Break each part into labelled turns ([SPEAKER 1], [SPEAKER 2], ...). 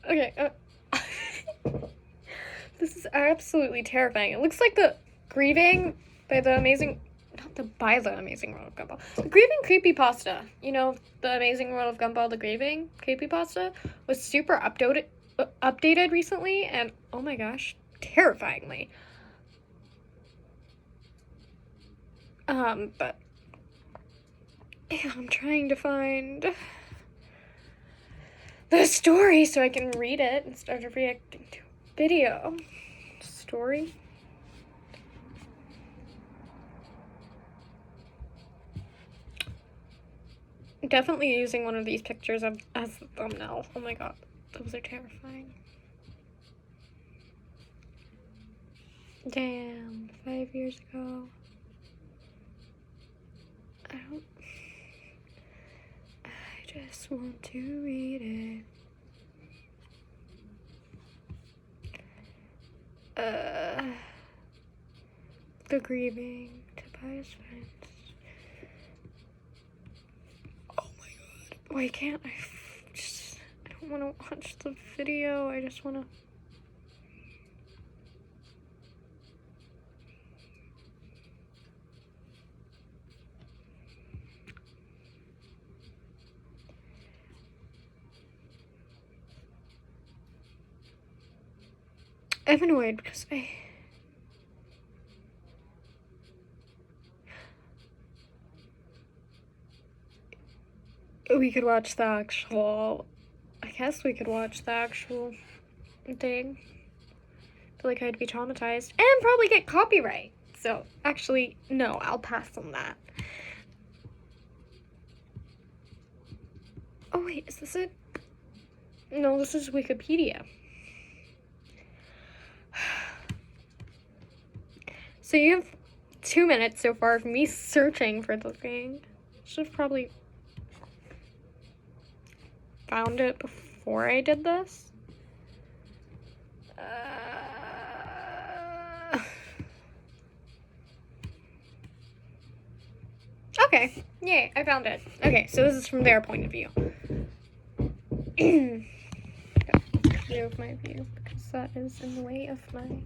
[SPEAKER 1] Okay. This is absolutely terrifying. It looks like the Grieving by the Amazing... Not the by the Amazing World of Gumball. The Grieving creepypasta. You know, the Amazing World of Gumball, the Grieving creepypasta, was super updated recently, and oh my gosh, terrifyingly. But... Yeah, I'm trying to find the story so I can read it instead of reacting to a video. Story? Definitely using one of these pictures as the thumbnail. Oh my god, those are terrifying. Damn, 5 years ago. I just want to read it. The Grieving, Tobias Fence. Oh my god. Why can't I I don't want to watch the video, I just want to... I'm annoyed because we could watch the actual... I guess we could watch the actual thing. I feel like I'd be traumatized and probably get copyright. So, actually, no, I'll pass on that. Oh wait, is this it? No, this is Wikipedia. So you have 2 minutes so far of me searching for the thing. Should have probably found it before I did this. Okay, yay, I found it. Okay, so this is from their point of view. View of my view, because that is in the way of my...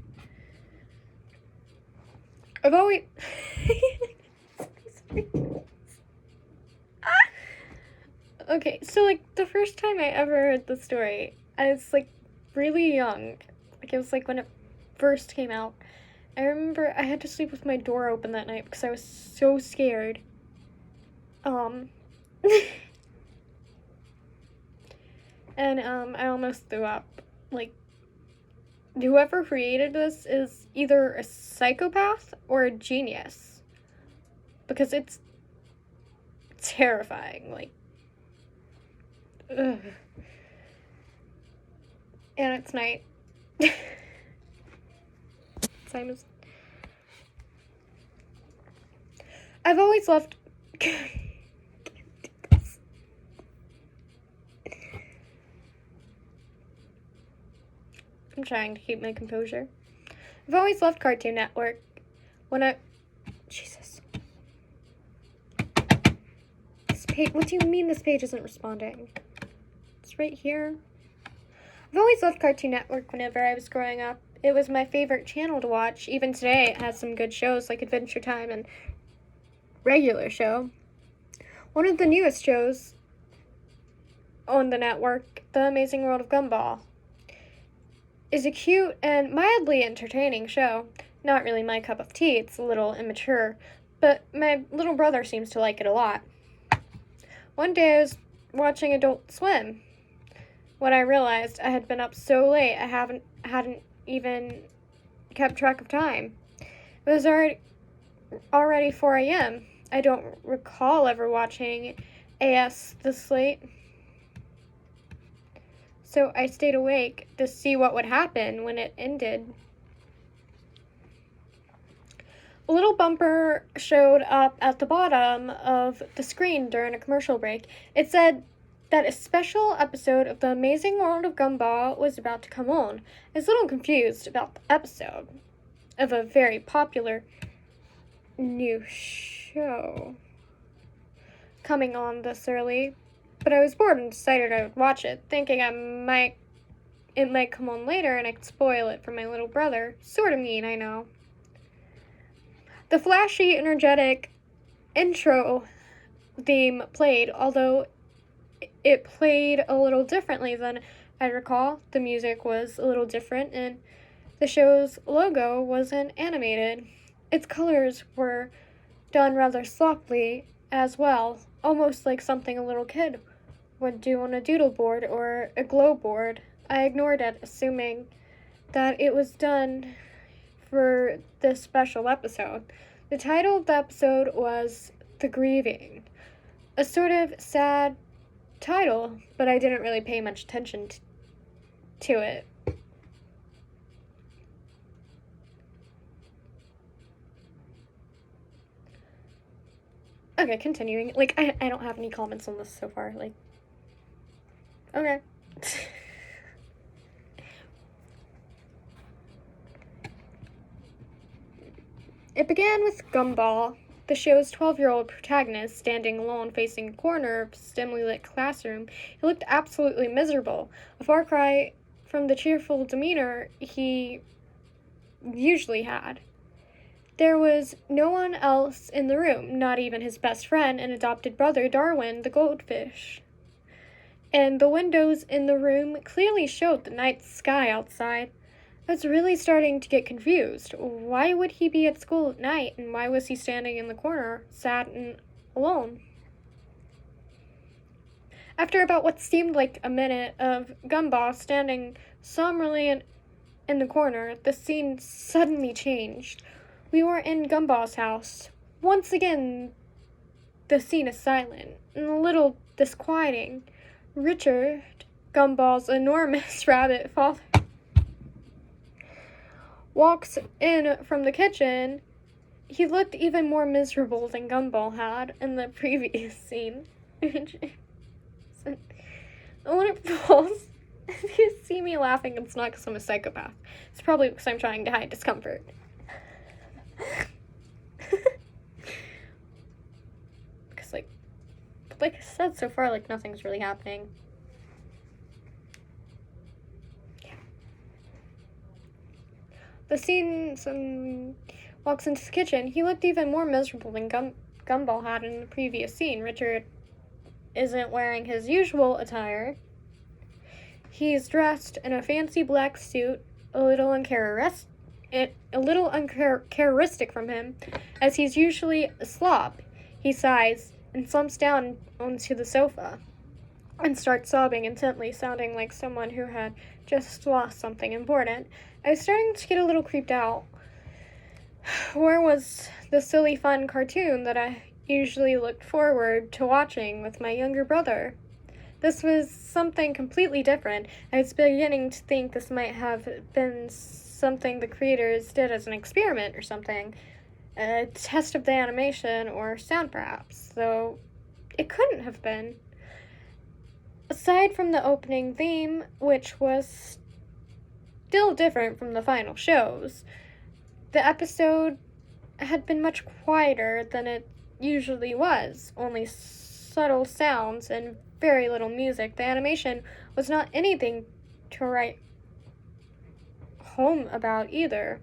[SPEAKER 1] I've always... Okay, so, like, the first time I ever heard the story, I was, like, really young. Like, it was, like, when it first came out. I remember I had to sleep with my door open that night because I was so scared. And, I almost threw up. Like, whoever created this is either a psychopath or a genius. Because it's terrifying, like... Ugh. And it's night. Simon's... I've always loved... I'm trying to keep my composure. I've always loved Cartoon Network. Jesus. This page... What do you mean this page isn't responding? It's right here. I've always loved Cartoon Network whenever I was growing up. It was my favorite channel to watch. Even today, it has some good shows like Adventure Time and Regular Show. One of the newest shows on the network, The Amazing World of Gumball, is a cute and mildly entertaining show. Not really my cup of tea, it's a little immature, but my little brother seems to like it a lot. One day I was watching Adult Swim when I realized I had been up so late I hadn't even kept track of time. It was already 4 a.m. I don't recall ever watching AS this late. So I stayed awake to see what would happen when it ended. A little bumper showed up at the bottom of the screen during a commercial break. It said that a special episode of The Amazing World of Gumball was about to come on. I was a little confused about the episode of a very popular new show coming on this early, but I was bored and decided I would watch it, thinking I might it might come on later and I could spoil it for my little brother. Sort of mean, I know. The flashy, energetic intro theme played, although it played a little differently than I recall. The music was a little different, and the show's logo wasn't animated. Its colors were done rather sloppily as well, almost like something a little kid would do on a doodle board or a glow board. I ignored it, assuming that it was done for this special episode. The title of the episode was The Grieving, a sort of sad title, but I didn't really pay much attention to it. Okay, continuing. Like, I don't have any comments on this so far. Like, okay. It began with Gumball, the show's 12-year-old protagonist, standing alone facing a corner of a dimly lit classroom. He looked absolutely miserable, a far cry from the cheerful demeanor he usually had. There was no one else in the room, not even his best friend and adopted brother Darwin the goldfish. And the windows in the room clearly showed the night sky outside. I was really starting to get confused. Why would he be at school at night, and why was he standing in the corner, sad and alone? After about what seemed like a minute of Gumball standing somberly in the corner, the scene suddenly changed. We were in Gumball's house. Once again, the scene is silent and a little disquieting. Richard, Gumball's enormous rabbit father, walks in from the kitchen. He looked even more miserable than Gumball had in the previous scene. When it falls, if you see me laughing, it's not because I'm a psychopath. It's probably because I'm trying to hide discomfort. Because, like I said, so far, like, nothing's really happening. Yeah. The scene walks into the kitchen. He looked even more miserable than Gumball had in the previous scene. Richard isn't wearing his usual attire. He's dressed in a fancy black suit, a little uncharacteristic from him, as he's usually a slob. He sighs and slumps down onto the sofa and starts sobbing intently, sounding like someone who had just lost something important. I was starting to get a little creeped out. Where was the silly, fun cartoon that I usually looked forward to watching with my younger brother? This was something completely different. I was beginning to think this might have been something the creators did as an experiment or something. A test of the animation or sound perhaps, though it couldn't have been. Aside from the opening theme, which was still different from the final shows, the episode had been much quieter than it usually was, only subtle sounds and very little music. The animation was not anything to write home about either.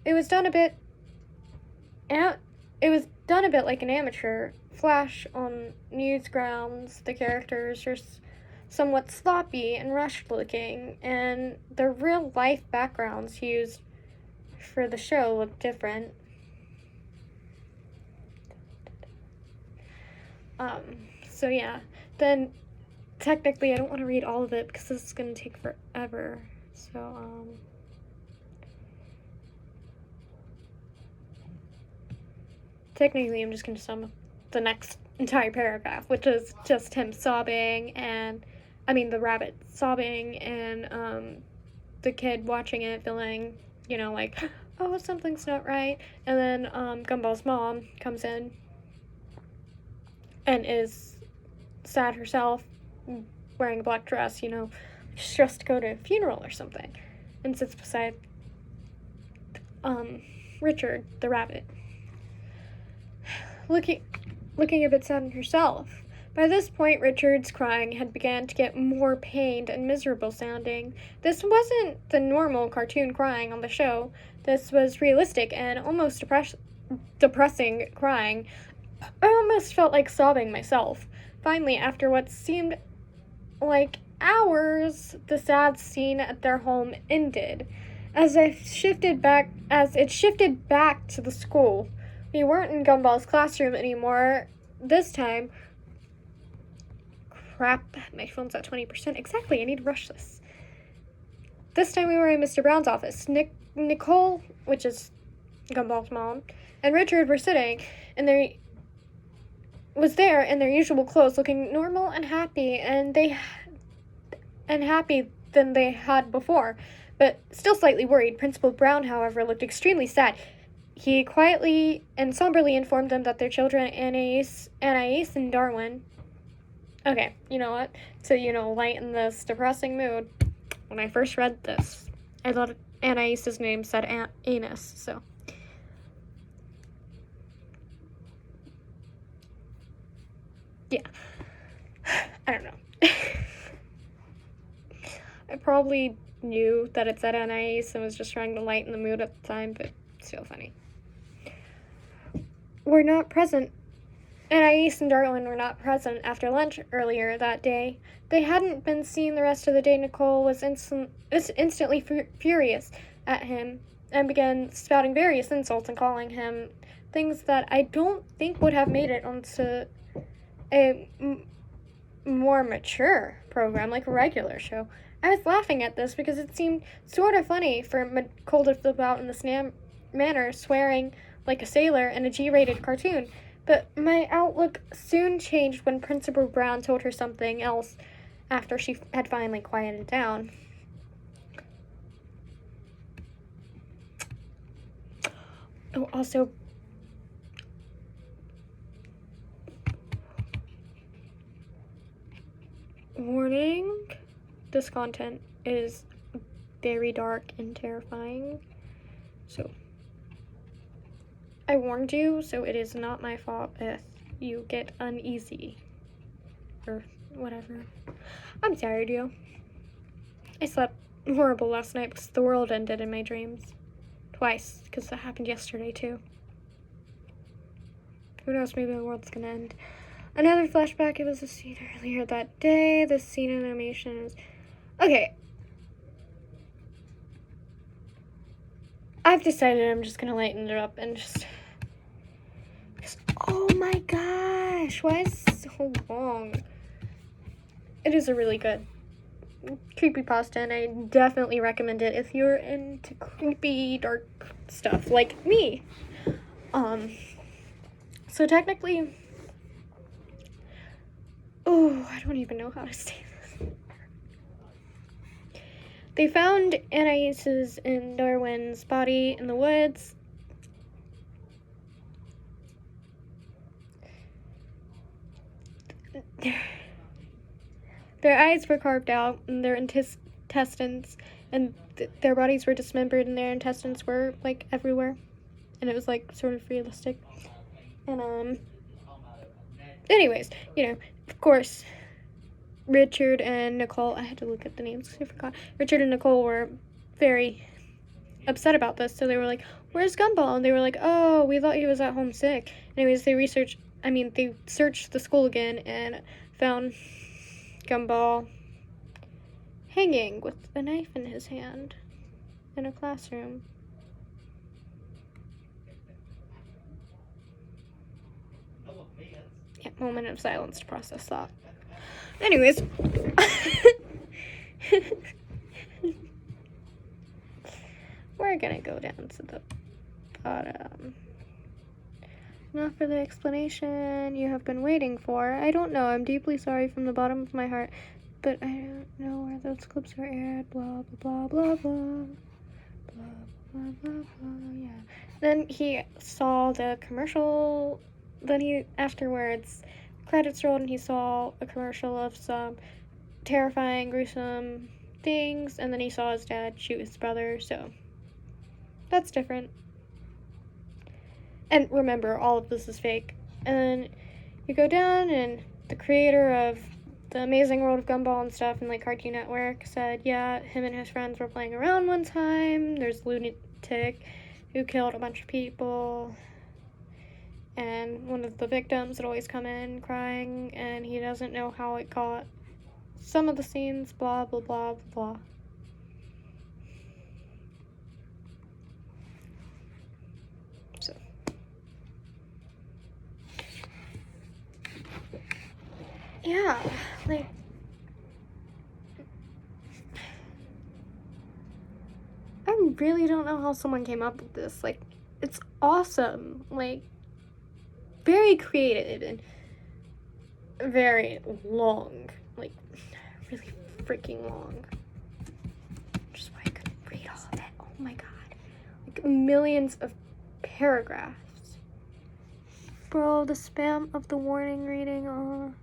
[SPEAKER 1] It was done a bit like an amateur flash on news grounds. The characters are somewhat sloppy and rushed looking, and the real life backgrounds used for the show look different. So yeah, then technically I don't want to read all of it because this is going to take forever. So, technically I'm just going to sum up the next entire paragraph, which is just him sobbing the rabbit sobbing and, the kid watching it feeling, like, oh, something's not right. And then, Gumball's mom comes in and is sad herself, wearing a black dress, she's dressed to go to a funeral or something, and sits beside Richard the rabbit, looking a bit sad herself. By this point, Richard's crying had begun to get more pained and miserable sounding. This wasn't the normal cartoon crying on the show. This was realistic and almost depressing crying. I almost felt like sobbing myself. Finally, after what seemed like hours, the sad scene at their home ended. As it shifted back to the school. We weren't in Gumball's classroom anymore. This time, crap, my phone's at 20%. Exactly, I need to rush this. This time we were in Mr. Brown's office. Nicole, which is Gumball's mom, and Richard were sitting, and they was there in their usual clothes, looking normal and happy, happy than they had before, but still slightly worried. Principal Brown, however, looked extremely sad. He quietly and somberly informed them that their children, Anais and Darwin. Okay, you know what? To, lighten this depressing mood, when I first read this, I thought Anais's name said Anus, so. Yeah. I don't know. I probably knew that it said Anais and was just trying to lighten the mood at the time, but still funny. Were not present. Anais and Darwin were not present after lunch earlier that day. They hadn't been seen the rest of the day. Nicole was instantly furious at him and began spouting various insults and calling him things that I don't think would have made it onto a more mature program, like a regular show. I was laughing at this because it seemed sort of funny for Nicole to flip out in this manner, swearing like a sailor in a G-rated cartoon. But my outlook soon changed when Principal Brown told her something else after she had finally quieted down. Oh, also, warning, this content is very dark and terrifying, so I warned you, so it is not my fault if you get uneasy or whatever. I'm sorry, dude. I slept horrible last night because the world ended in my dreams. Twice, because that happened yesterday too. Who knows, maybe the world's gonna end. Another flashback, it was a scene earlier that day. The scene animation is... Okay. I've decided I'm just gonna lighten it up and just... Oh my gosh, why is it so long? It is a really good creepypasta, and I definitely recommend it if you're into creepy, dark stuff like me. So technically... Oh, I don't even know how to say this. They found Anais's and Darwin's body in the woods. Their eyes were carved out, and their intestines, and their bodies were dismembered, and their intestines were, like, everywhere. And it was, like, sort of realistic. And, anyways, of course, Richard and Nicole, I had to look at the names because I forgot. Richard and Nicole were very upset about this, so they were like, where's Gumball? And they were like, oh, we thought he was at home sick. Anyways, they searched the school again and found Gumball hanging with a knife in his hand in a classroom. Yeah, moment of silence to process that. Anyways. We're gonna go down to the bottom. Not for the explanation you have been waiting for. I don't know. I'm deeply sorry from the bottom of my heart, but I don't know where those clips were aired. Blah, blah, blah, blah, blah. Blah, blah, blah, blah, yeah. Then he saw the commercial. Then afterwards, credits rolled and he saw a commercial of some terrifying, gruesome things, and then he saw his dad shoot his brother, so that's different. And remember, all of this is fake. And then you go down, and the creator of The Amazing World of Gumball and stuff and like Cartoon Network said, yeah, him and his friends were playing around one time. There's a lunatic who killed a bunch of people. And one of the victims would always come in crying, and he doesn't know how it got some of the scenes, blah, blah, blah, blah. So. Yeah, like. I really don't know how someone came up with this. Like, it's awesome. Like, very creative and very long. Like, really freaking long. Which is why I couldn't read all of it. Oh my god. Like, millions of paragraphs. Bro, the spam of the warning reading on.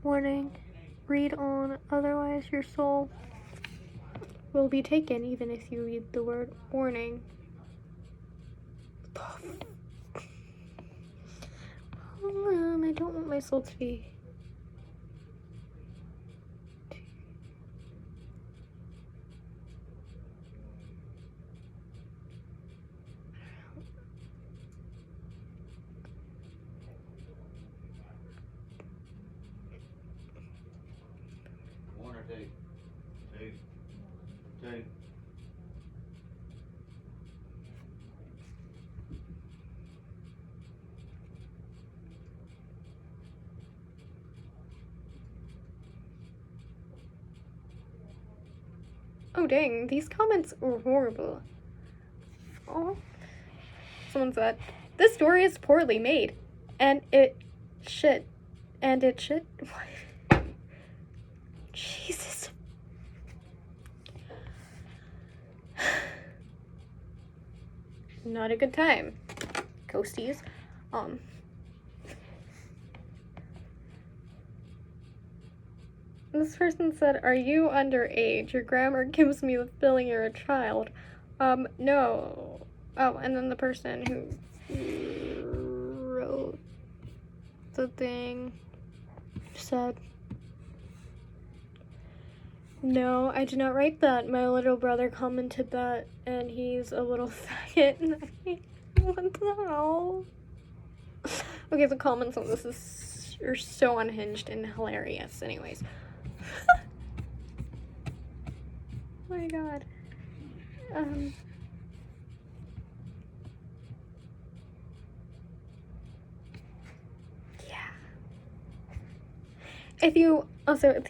[SPEAKER 1] Warning. Read on, otherwise your soul will be taken even if you read the word warning. I don't want my soul to be.
[SPEAKER 2] One or two. Two.
[SPEAKER 1] Oh dang, these comments were horrible. Oh. Someone said, this story is poorly made. And it shit. And it shit? What? Jesus. Not a good time. Ghosties. This person said, are you underage? Your grammar gives me the feeling you're a child. No. Oh, and then the person who wrote the thing said, no, I did not write that. My little brother commented that, and he's a little faggot. What the hell? Okay, the comments on this are so unhinged and hilarious. Anyways. Oh my god. Yeah. If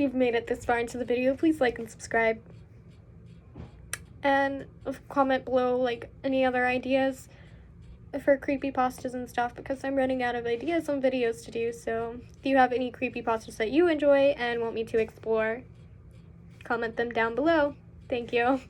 [SPEAKER 1] you've made it this far into the video, please like and subscribe. And comment below, like, any other ideas for creepypastas and stuff, because I'm running out of ideas on videos to do. So if you have any creepypastas that you enjoy and want me to explore, comment them down below. Thank you.